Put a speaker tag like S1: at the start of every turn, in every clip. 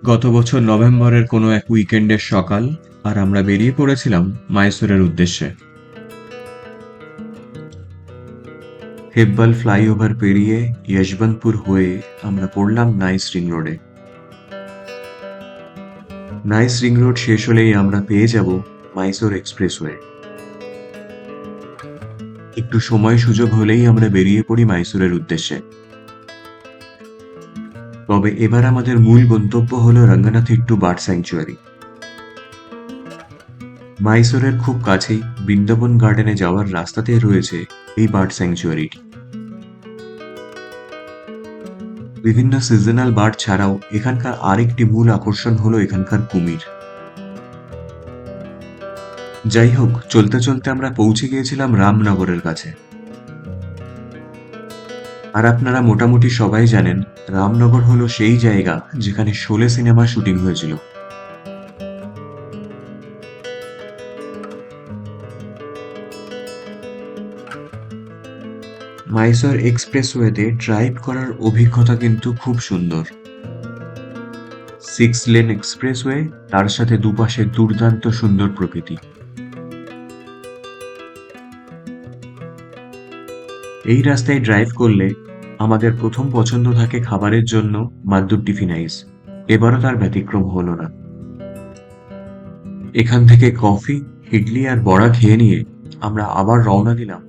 S1: গত বছর নভেম্বরের কোনো এক উইকেন্ডের সকাল, আর আমরা বেরিয়ে পড়েছিলাম মাইসোরের উদ্দেশ্যে। হেব্বাল ফ্লাইওভার পেরিয়ে যশবন্তপুর হয়ে আমরা পড়লাম নাইস রিং রোডে। নাইস রিং রোড শেষ হলেই আমরা পেয়ে যাব মাইসোর এক্সপ্রেসওয়ে। একটু সময় সুযোগ হলেই আমরা বেরিয়ে পড়ি মাইসোরের উদ্দেশ্যে। তবে এবার আমাদের মূল গন্তব্য হলো রঙ্গনাথিট্টু বার্ড স্যাংচুয়ারি। মাইসোরের খুব কাছেই বৃন্দাবন গার্ডেনে যাওয়ার রাস্তাতেই রয়েছে এই বার্ড স্যাংচুয়ারিটি। বিভিন্ন সিজনাল বার্ড ছাড়াও এখানকার আরেকটি মূল আকর্ষণ হলো এখানকার কুমির। যাই হোক, চলতে চলতে আমরা পৌঁছে গিয়েছিলাম রামনগরের কাছে। আর আপনারা মোটামুটি সবাই জানেন, রামনগর হলো সেই জায়গা যেখানে শোলে সিনেমার শুটিং হয়েছিল। মাইসোর এক্সপ্রেসওয়েতে ড্রাইভ করার অভিজ্ঞতা কিন্তু খুব সুন্দর। 6 লেন এক্সপ্রেসওয়ে, তার সাথে দুপাশে দুর্দান্ত সুন্দর প্রকৃতি। এই রাস্তায় ড্রাইভ করলে আমাদের প্রথম পছন্দ থাকে খাবারের জন্য মাদ্দুর টিফিনাইজ। এবারও তার ব্যতিক্রম হলো না। এখান থেকে কফি, ইডলি আর বড়া খেয়ে নিয়ে আমরা আবার রওনা দিলাম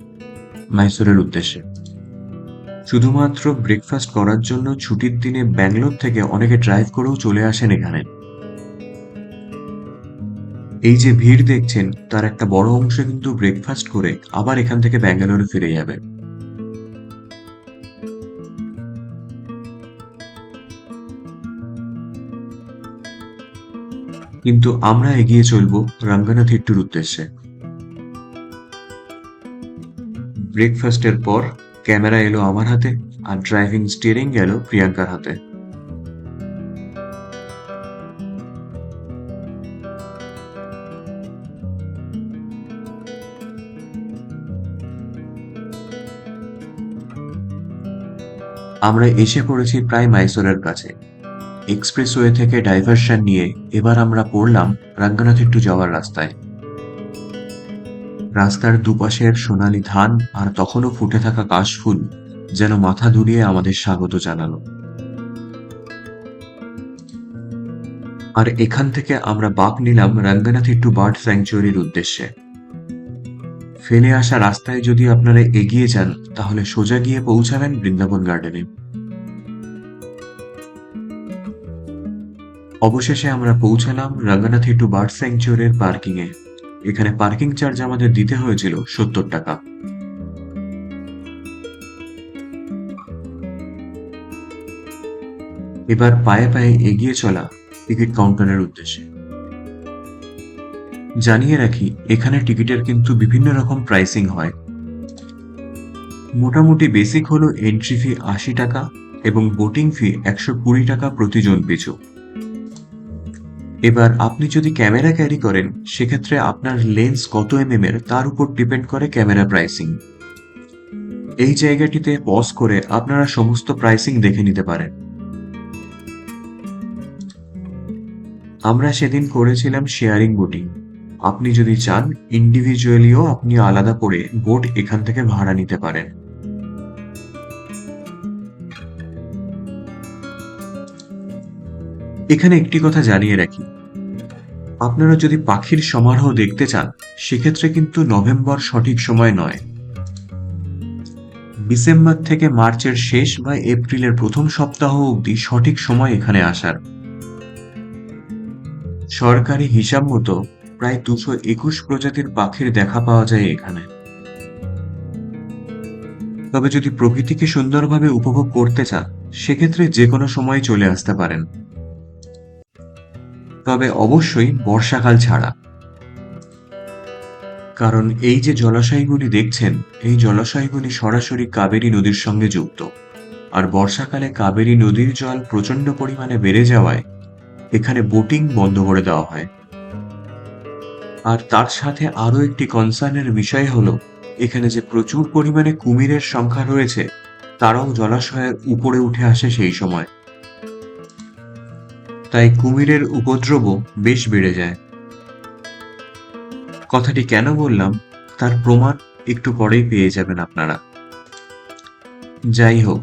S1: মাইসোরের উদ্দেশ্যে। শুধুমাত্র ব্রেকফাস্ট করার জন্য ছুটির দিনে ব্যাঙ্গালোর থেকে অনেকে ড্রাইভ করেও চলে আসেন এখানে। এই যে ভিড় দেখছেন, তার একটা বড় অংশ কিন্তু ব্রেকফাস্ট করে আবার এখান থেকে ব্যাঙ্গালোরে ফিরে যাবে। কিন্তু আমরা এগিয়ে চলবো রঙ্গনাথিট্টুর উদ্দেশ্যে। ব্রেকফাস্টের পর ক্যামেরা এলো আমার হাতে, আর ড্রাইভিং স্টিয়ারিং গেল প্রিয়াঙ্কার হাতে। আমরা এসে পড়েছি প্রায় মাইসোরের কাছে। এক্সপ্রেসওয়ে থেকে ডাইভারশন নিয়ে এবার আমরা পড়লাম রঙ্গনাথিট্টু যাওয়ার রাস্তায়। রাস্তার দুপাশের সোনালী ধান আর তখনও ফুটে থাকা কাশফুল যেন মাথা দুলিয়ে আমাদের স্বাগত জানালো। আর এখান থেকে আমরা বাঁক নিলাম রঙ্গনাথিট্টু বার্ড স্যাংচুয়ারির উদ্দেশ্যে। ফেলে আসা রাস্তায় যদি আপনারা এগিয়ে যান, তাহলে সোজা গিয়ে পৌঁছাবেন বৃন্দাবন গার্ডেনে। অবশেষে আমরা পৌঁছালাম রঙ্গনাথিট্টু বার্ড স্যাংচুয়ারির পার্কিং এ। এখানে পার্কিং চার্জ আমাদের দিতে হয়েছিল 70 টাকা। এবার পায়ে পায়ে এগিয়ে চলা টিকিট কাউন্টারের উদ্দেশ্যে। জানিয়ে রাখি, এখানে টিকিটের কিন্তু বিভিন্ন রকম প্রাইসিং হয়। মোটামুটি বেসিক হলো এন্ট্রি ফি 80 টাকা এবং বোটিং ফি 120 টাকা প্রতিজন পিছু। এবার আপনি যদি ক্যামেরা ক্যারি করেন, সেক্ষেত্রে আপনার লেন্স কত এর তার উপর ডিপেন্ড করে ক্যামেরা প্রাইসিং। এই জায়গাটিতে পজ করে আপনারা সমস্ত প্রাইসিং দেখে নিতে পারেন। আমরা সেদিন করেছিলাম শেয়ারিং বোটিং। আপনি যদি চান, ইন্ডিভিজুয়ালিও আপনি আলাদা করে বোট এখান থেকে ভাড়া নিতে পারেন। এখানে একটি কথা জানিয়ে রাখি, আপনারা যদি পাখির সমারোহ দেখতে চান, সেক্ষেত্রে কিন্তু নভেম্বর সঠিক সময় নয়। ডিসেম্বর থেকে মার্চের শেষ বা এপ্রিলের প্রথম সপ্তাহ অবধি সঠিক সময় এখানে আসার। সরকারি হিসাব মতো প্রায় 221 প্রজাতির পাখির দেখা পাওয়া যায় এখানে। তবে যদি প্রকৃতিকে সুন্দরভাবে উপভোগ করতে চান, সেক্ষেত্রে যে কোনো সময় চলে আসতে পারেন। তবে অবশ্যই বর্ষাকাল ছাড়া, কারণ এই যে জলাশয়গুলি দেখছেন, এই জলাশয়গুলি সরাসরি কাবেরী নদীর সঙ্গে যুক্ত। আর বর্ষাকালে কাবেরী নদীর জল প্রচন্ড পরিমাণে বেড়ে যাওয়ায় এখানে বোটিং বন্ধ করে দেওয়া হয়। আর তার সাথে আরো একটি কনসার্নের বিষয় হলো, এখানে যে প্রচুর পরিমাণে কুমিরের সংখ্যা রয়েছে, তারাও জলাশয়ের উপরে উঠে আসে সেই সময়। তাই কুমিরের উপদ্রবও বেশ বেড়ে যায়। কথাটি কেন বললাম তার প্রমাণ একটু পরেই পেয়ে যাবেন আপনারা। যাই হোক,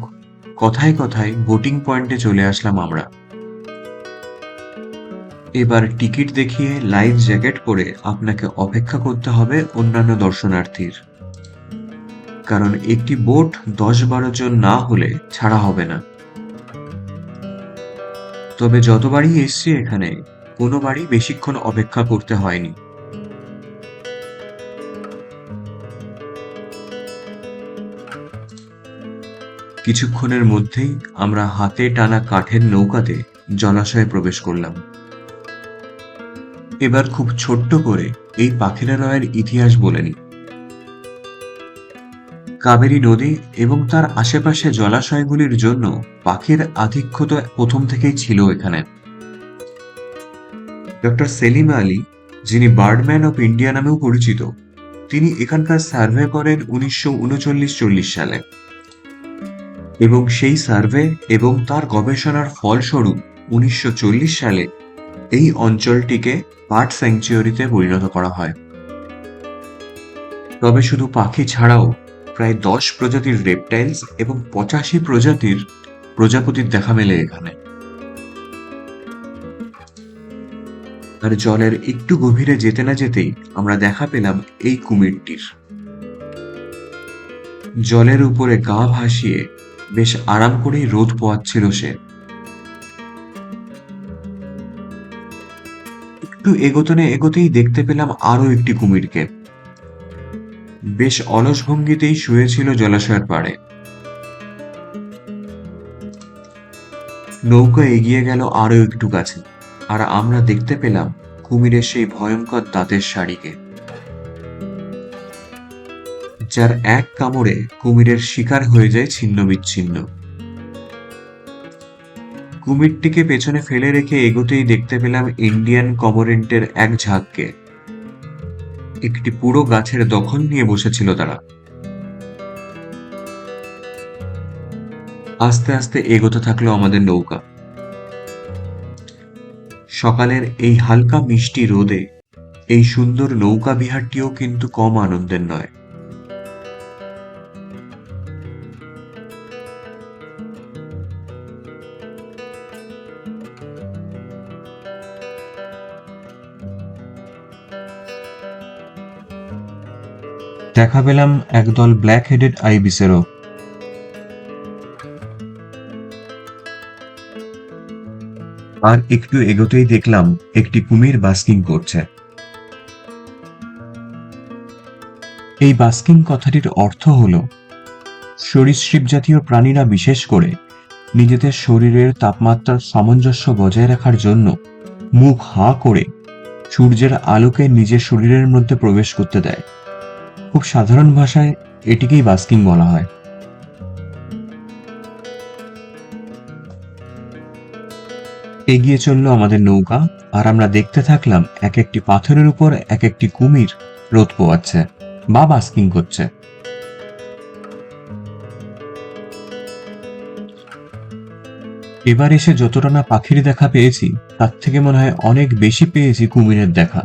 S1: কথায় কথায় বোটিং পয়েন্টে চলে আসলাম আমরা। এবার টিকিট দেখিয়ে লাইফ জ্যাকেট পরে আপনাকে অপেক্ষা করতে হবে অন্যান্য দর্শনার্থীর, কারণ একটি বোট 10-12 জন না হলে ছাড়া হবে না। তবে যতবারই এসছি এখানে কোনোবারই বেশিক্ষণ অপেক্ষা করতে হয়নি। কিছুক্ষণের মধ্যেই আমরা হাতে টানা কাঠের নৌকাতে জলাশয়ে প্রবেশ করলাম। এবার খুব ছোট্ট করে এই পাখিরালয়ের ইতিহাস বলে নিই। কাবেরী নদী এবং তার আশেপাশে জলাশয়গুলির জন্য পাখির আধিক্য তো প্রথম থেকেই ছিল এখানে। ডক্টর সেলিম আলী, যিনি বার্ডম্যান অফ ইন্ডিয়া নামেও পরিচিত, তিনি এখানকার সার্ভে করেন 1939-40 সালে, এবং সেই সার্ভে এবং তার গবেষণার ফলস্বরূপ 1940 সালে এই অঞ্চলটিকে বার্ড স্যাংচুয়ারিতে পরিণত করা হয়। তবে শুধু পাখি ছাড়াও প্রায় 10 প্রজাতির রেপটাইলস এবং 85 প্রজাতির প্রজাপতির দেখা মেলে এখানে। আর জলের একটু গভীরে যেতে না যেতেই আমরা দেখা পেলাম এই কুমিরটির। জলের উপরে গা ভাসিয়ে বেশ আরাম করেই রোদ পোয়াচ্ছিল সে। একটু এগোতেই দেখতে পেলাম আরো একটি কুমিরকে। বেশ অলস ভঙ্গিতেই শুয়েছিল জলাশয়ের পাড়ে। নৌকা এগিয়ে গেল আরো একটু কাছে, আর আমরা দেখতে পেলাম কুমিরের সেই ভয়ঙ্কর দাঁতের শাড়িকে, যার এক কামড়ে কুমিরের শিকার হয়ে যায় ছিন্ন বিচ্ছিন্ন। কুমিরটিকে পেছনে ফেলে রেখে এগোতেই দেখতে পেলাম ইন্ডিয়ান কমোরেন্টের এক ঝাঁককে। একটি পুরো গাছের দখল নিয়ে বসেছিল তারা। আস্তে আস্তে এগোতে থাকলো আমাদের নৌকা। সকালের এই হালকা মিষ্টি রোদে এই সুন্দর নৌকা বিহারটিও কিন্তু কম আনন্দের নয়। দেখা পেলাম একদল ব্ল্যাক হেডেড আইবিসেরও। আর একটু এগোতেই দেখলাম একটি কুমির বাস্কিং করছে। এই বাস্কিং কথাটির অর্থ হল সরীসৃপ জাতীয় প্রাণীরা বিশেষ করে নিজেদের শরীরের তাপমাত্রার সামঞ্জস্য বজায় রাখার জন্য মুখ হা করে সূর্যের আলোকে নিজের শরীরের মধ্যে প্রবেশ করতে দেয়। খুব সাধারণ ভাষায় এটিকেই বাস্কিং বলা হয়। এগিয়ে চলল আমাদের নৌকা, আর আমরা দেখতে থাকলাম এক একটি পাথরের উপর এক একটি কুমির রোদ পোয়াচ্ছে বা বাস্কিং করছে। এবার এসে যতটা না পাখির দেখা পেয়েছি তার থেকে মনে হয় অনেক বেশি পেয়েছি কুমিরের দেখা।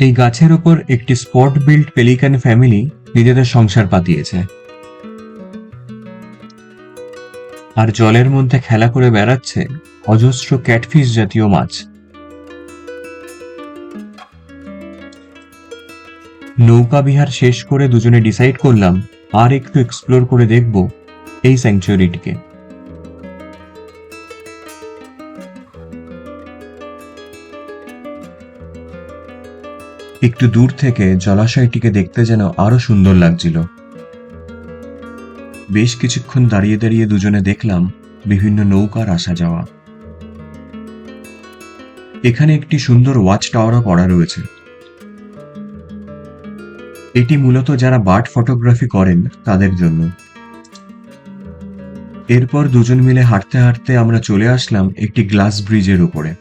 S1: এই গাছের ওপর একটি স্পট বিল্ড পেলিকান ফ্যামিলি নিজেদের সংসার পাতিয়েছে, আর জলের মধ্যে খেলা করে বেড়াচ্ছে অজস্র ক্যাটফিশ জাতীয় মাছ। নৌকা বিহার শেষ করে দুজনে ডিসাইড করলাম আর একটু এক্সপ্লোর করে দেখব এই স্যাংচুয়ারিটিকে। একটু দূর থেকে জলাশয়টিকে দেখতে যেন আরো সুন্দর লাগছিল। বেশ কিছুক্ষণ দাঁড়িয়ে দাঁড়িয়ে দুজনে দেখলাম বিভিন্ন নৌকার আসা যাওয়া। এখানে একটি সুন্দর ওয়াচ টাওয়ারও করা রয়েছে। এটি মূলত যারা বার্ড ফটোগ্রাফি করেন তাদের জন্য। এরপর দুজন মিলে হাঁটতে হাঁটতে আমরা চলে আসলাম একটি গ্লাস ব্রিজের উপরে।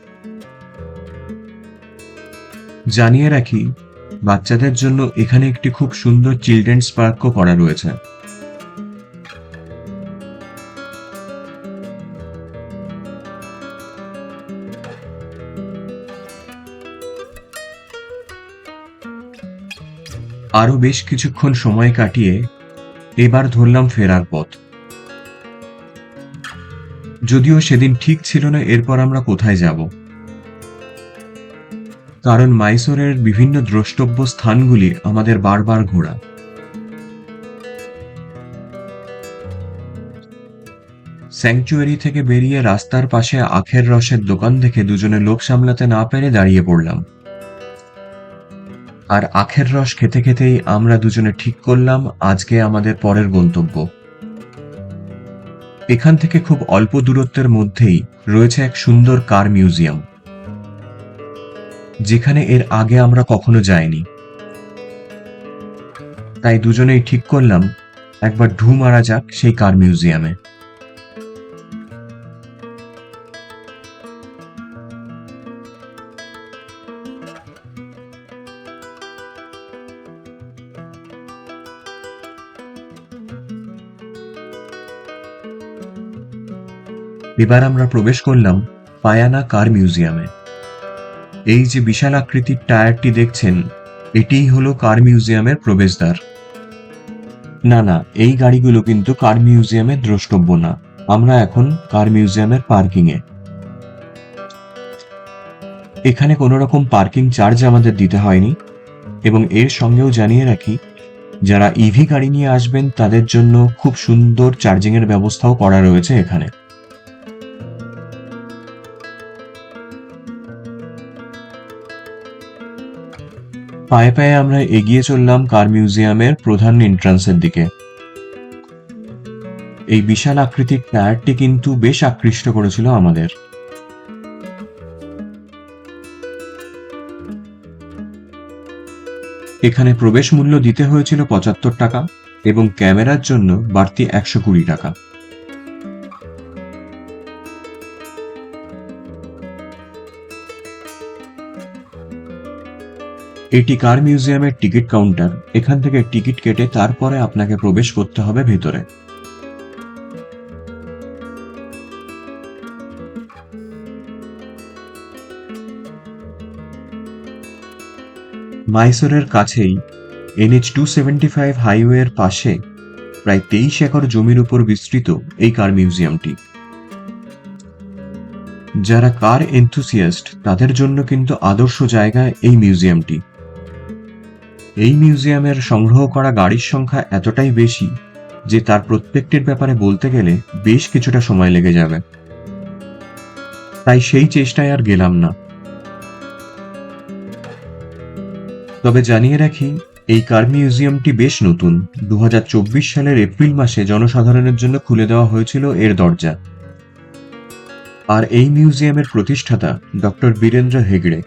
S1: জানিয়ে রাখি, বাচ্চাদের জন্য এখানে একটি খুব সুন্দর চিলড্রেন্স পার্কও করা রয়েছে। আরো বেশ কিছুক্ষণ সময় কাটিয়ে এবার ধরলাম ফেরার পথ। যদিও সেদিন ঠিক ছিল না এরপর আমরা কোথায় যাব, কারণ মাইসোরের বিভিন্ন দ্রষ্টব্য স্থানগুলি আমাদের বারবার ঘোরা। স্যাংচুয়ারি থেকে বেরিয়ে রাস্তার পাশে আখের রসের দোকান দেখে দুজনে লোভ সামলাতে না পেরে দাঁড়িয়ে পড়লাম। আর আখের রস খেতে খেতেই আমরা দুজনে ঠিক করলাম আজকে আমাদের পরের গন্তব্য। এখান থেকে খুব অল্প দূরত্বের মধ্যেই রয়েছে এক সুন্দর কার মিউজিয়াম, যেখানে এর আগে আমরা কখনো যাইনি। তাই দুজনেই ঠিক করলাম একবার ঢু মারা যাক সেই কার মিউজিয়ামে। এবার আমরা প্রবেশ করলাম পায়ানা কার মিউজিয়ামে। এই যে বিশাল আকৃতির টায়ারটি দেখছেন, এটিই হলো কার মিউজিয়ামের প্রবেশদ্বার। না না, এই গাড়িগুলো কিন্তু কার মিউজিয়ামের দ্রষ্টব্য না। আমরা এখন কার মিউজিয়ামের পার্কিং এ। এখানে কোনো রকম পার্কিং চার্জ আমাদের দিতে হয়নি, এবং এর সঙ্গেও জানিয়ে রাখি, যারা ইভি গাড়ি নিয়ে আসবেন তাদের জন্য খুব সুন্দর চার্জিং এর ব্যবস্থাও করা রয়েছে এখানে। পায়ে পায়ে আমরা এগিয়ে চললাম কার মিউজিয়ামের প্রধান এন্ট্রান্সের দিকে। এই বিশাল আকৃতির টায়ারটি কিন্তু বেশ আকৃষ্ট করেছিল আমাদের। এখানে প্রবেশ মূল্য দিতে হয়েছিল ৭৫ টাকা এবং ক্যামেরার জন্য বাড়তি ১২০ টাকা। এটি কার মিউজিয়ামের টিকিট কাউন্টার। এখান থেকে টিকিট কেটে তারপরে আপনাকে প্রবেশ করতে হবে ভেতরে। মাইসোরের কাছেই NH-275 হাইওয়ের পাশে প্রায় ২৩ একর জমির উপর বিস্তৃত এই কার মিউজিয়ামটি। যারা কার এনথুসিয়াস্ট তাদের জন্য কিন্তু আদর্শ জায়গা এই মিউজিয়ামটি। এই মিউজিয়ামের সংগ্রহ করা গাড়ির সংখ্যা এতটাই বেশি যে তার প্রত্যেকটির ব্যাপারে বলতে গেলে বেশ কিছুটা সময় লেগে যাবে, তাই সেই চেষ্টায় আর গেলাম না। তবে জানিয়ে রাখি, এই কার মিউজিয়ামটি বেশ নতুন। ২০২৪ সালের এপ্রিল মাসে জনসাধারণের জন্য খুলে দেওয়া হয়েছিল এর দরজা। আর এই মিউজিয়ামের প্রতিষ্ঠাতা ডক্টর বীরেন্দ্র হেগড়ে,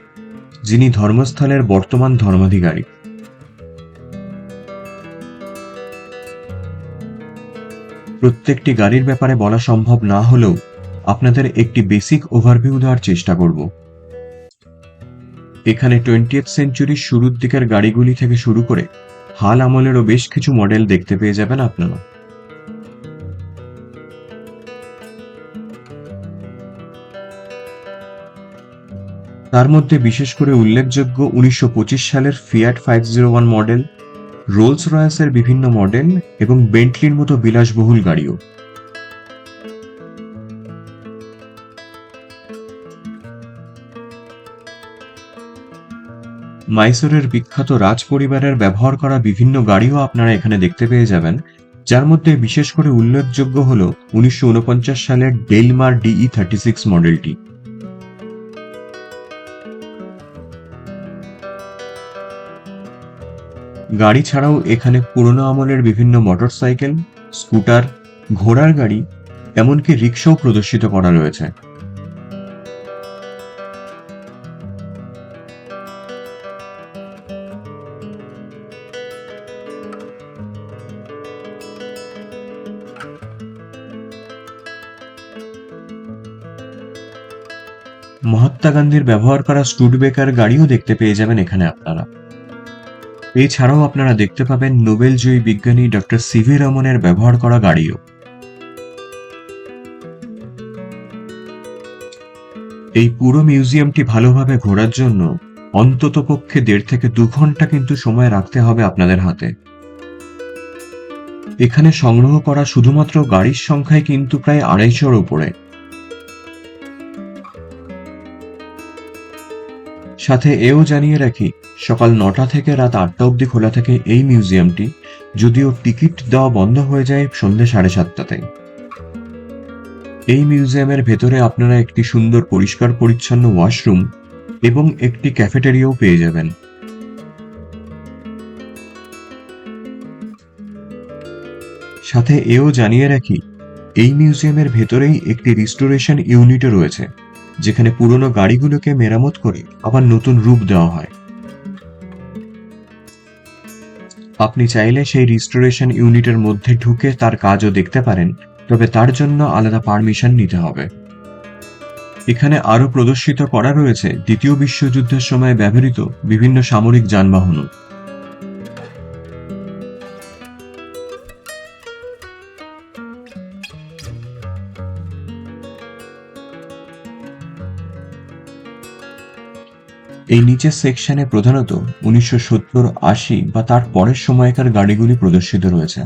S1: যিনি ধর্মস্থলের বর্তমান ধর্মাধিকারী। প্রত্যেকটি গাড়ির ব্যাপারে বলা সম্ভব না হলেও আপনাদের একটি বেসিক ওভারভিউ দেওয়ার চেষ্টা করব। এখানে 20th সেঞ্চুরির শুরুর দিকের গাড়িগুলি থেকে শুরু করে হাল আমলেরও বেশ কিছু মডেল দেখতে পেয়ে যাবেন আপনারা। তার মধ্যে বিশেষ করে উল্লেখযোগ্য 1925 সালের ফিয়াট 501 মডেল, রোলস রয়েসের বিভিন্ন মডেল এবং বেন্টলির মতো বিলাসবহুল গাড়িও। মাইসোরের বিখ্যাত রাজ পরিবারের ব্যবহার করা বিভিন্ন গাড়িও আপনারা এখানে দেখতে পেয়ে যাবেন, যার মধ্যে বিশেষ করে উল্লেখযোগ্য হল 1949 সালের ডেলমার DE36 মডেলটি। গাড়ি ছাড়াও এখানে পুরনো আমলের বিভিন্ন মোটরসাইকেল, স্কুটার, ঘোড়ার গাড়ি, এমনকি রিক্সাও প্রদর্শিত করা রয়েছে। মহাত্মা গান্ধীর ব্যবহার করা স্টুডবেকার গাড়িও দেখতে পেয়ে যাবেন এখানে আপনারা। এছাড়াও আপনারা দেখতে পাবেন নোবেলজয়ী বিজ্ঞানী ডক্টর সিভি রমনের ব্যবহার করা গাড়িও। এই পুরো মিউজিয়ামটি ভালোভাবে ঘোরার জন্য অন্ততপক্ষে 1.5 থেকে 2 ঘন্টা কিন্তু সময় রাখতে হবে আপনাদের হাতে। এখানে সংগ্রহ করা শুধুমাত্র গাড়ির সংখ্যায় কিন্তু প্রায় 250-র উপরে। সাথে এও জানিয়ে রাখি, সকাল 9টা থেকে রাত 8টা অবধি খোলা থাকে এই মিউজিয়ামটি, যদিও টিকিট দেওয়া বন্ধ হয়ে যায় সন্ধ্যে 7:30টাতে। এই মিউজিয়ামের ভেতরে আপনারা একটি সুন্দর পরিষ্কার পরিচ্ছন্ন ওয়াশরুম এবং একটি ক্যাফেটেরিয়াও পেয়ে যাবেন। সাথে এও জানিয়ে রাখি, এই মিউজিয়ামের ভেতরেই একটি রিস্টোরেশন ইউনিটও রয়েছে, যেখানে পুরনো গাড়িগুলোকে মেরামত করে আবার নতুন রূপ দেওয়া হয়। আপনি চাইলে সেই রিস্টোরেশন ইউনিটের মধ্যে ঢুকে তার কাজও দেখতে পারেন, তবে তার জন্য আলাদা পারমিশন নিতে হবে। এখানে আরও প্রদর্শিত করা রয়েছে দ্বিতীয় বিশ্বযুদ্ধের সময় ব্যবহৃত বিভিন্ন সামরিক যানবাহনও। এই নিচের সেকশনে প্রধানত 1970, 80 বা তার পরের সময়কার গাড়িগুলি প্রদর্শিত রয়েছে।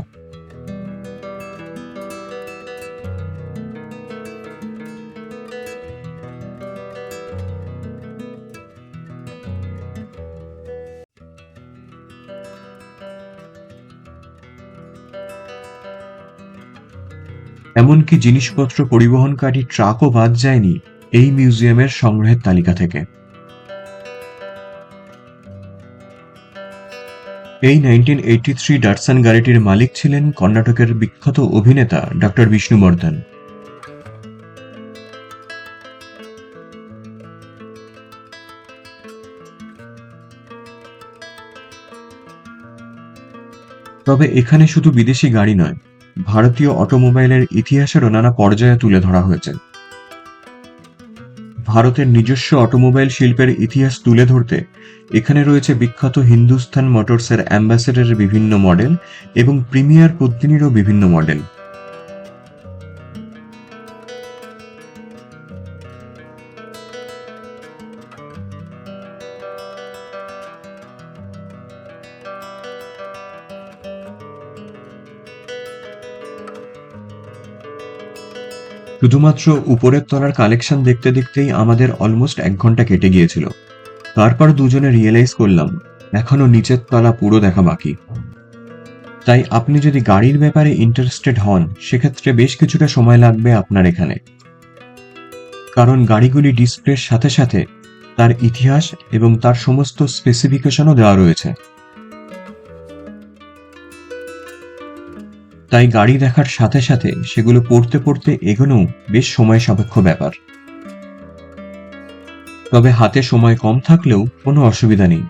S1: এমনকি জিনিসপত্র পরিবহনকারী ট্রাকও বাদ যায়নি এই মিউজিয়ামের সংগ্রহের তালিকা থেকে। এই 1983 ডাটসান গাড়িটির মালিক ছিলেন কর্ণাটকের বিখ্যাত অভিনেতা ডক্টর বিষ্ণুবর্ধন। তবে এখানে শুধু বিদেশি গাড়ি নয়, ভারতীয় অটোমোবাইলের ইতিহাসেরও নানা পর্যায়ে তুলে ধরা হয়েছে। ভারতের নিজস্ব অটোমোবাইল শিল্পের ইতিহাস তুলে ধরতে এখানে রয়েছে বিখ্যাত হিন্দুস্তান মোটরসের অ্যাম্বাসেডরের বিভিন্ন মডেল এবং প্রিমিয়ার পদ্মিনীরও বিভিন্ন মডেল। শুধুমাত্র উপরের তলার কালেকশন দেখতে দেখতেই আমাদের অলমোস্ট 1 ঘন্টা কেটে গিয়েছিল। তারপর দুজনে রিয়েলাইজ করলাম এখনো নিচের তলা পুরো দেখা বাকি। তাই আপনি যদি গাড়ির ব্যাপারে ইন্টারেস্টেড হন, সেক্ষেত্রে বেশ কিছুটা সময় লাগবে আপনার এখানে, কারণ গাড়িগুলি ডিসপ্লের সাথে সাথে তার ইতিহাস এবং তার সমস্ত স্পেসিফিকেশনও দেওয়া রয়েছে। তাই গাড়ি দেখার সাথে সাথে সেগুলো পড়তে পড়তে এগোনো বেশ সময় সাপেক্ষ ব্যাপার। তবে হাতে সময় কম থাকলেও কোনো অসুবিধা নেই।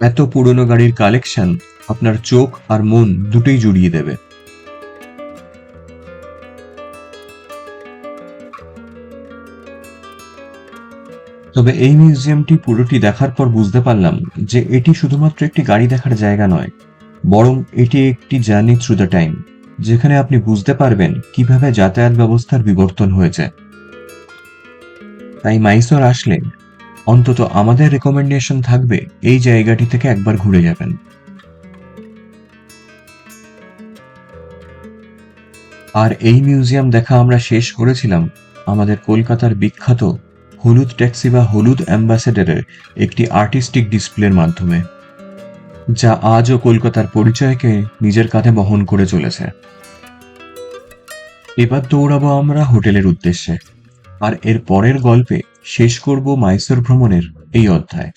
S1: এত পুরনো গাড়ির কালেকশন আপনার চোখ আর মন দুটোই জুড়িয়ে দেবে। তবে এই মিউজিয়ামটি পুরোটি দেখার পর বুঝতে পারলাম যে এটি শুধুমাত্র একটি গাড়ি দেখার জায়গা নয়, বরং এটি একটি জার্নি থ্রু দ্য টাইম, যেখানে আপনি বুঝতে পারবেন কিভাবে যাতায়াত ব্যবস্থার বিবর্তন হয়েছে। তাই মাইসোর আসলে অন্তত আমাদের রেকমেন্ডেশন থাকবে এই জায়গাটি থেকে একবার ঘুরে যাবেন। আর এই মিউজিয়াম দেখা আমরা শেষ করেছিলাম আমাদের কলকাতার বিখ্যাত হলুদ ট্যাক্সি বা হলুদ অ্যাম্বাসেডরের একটি আর্টিস্টিক ডিসপ্লের মাধ্যমে, যা আজও কলকাতার পরিচয়কে নিজের কাঁধে বহন করে চলেছে। এবার দৌড়াবো আমরা হোটেলের উদ্দেশ্যে, আর এর পরের গল্পে শেষ করব মাইসোর ভ্রমণের এই অধ্যায়।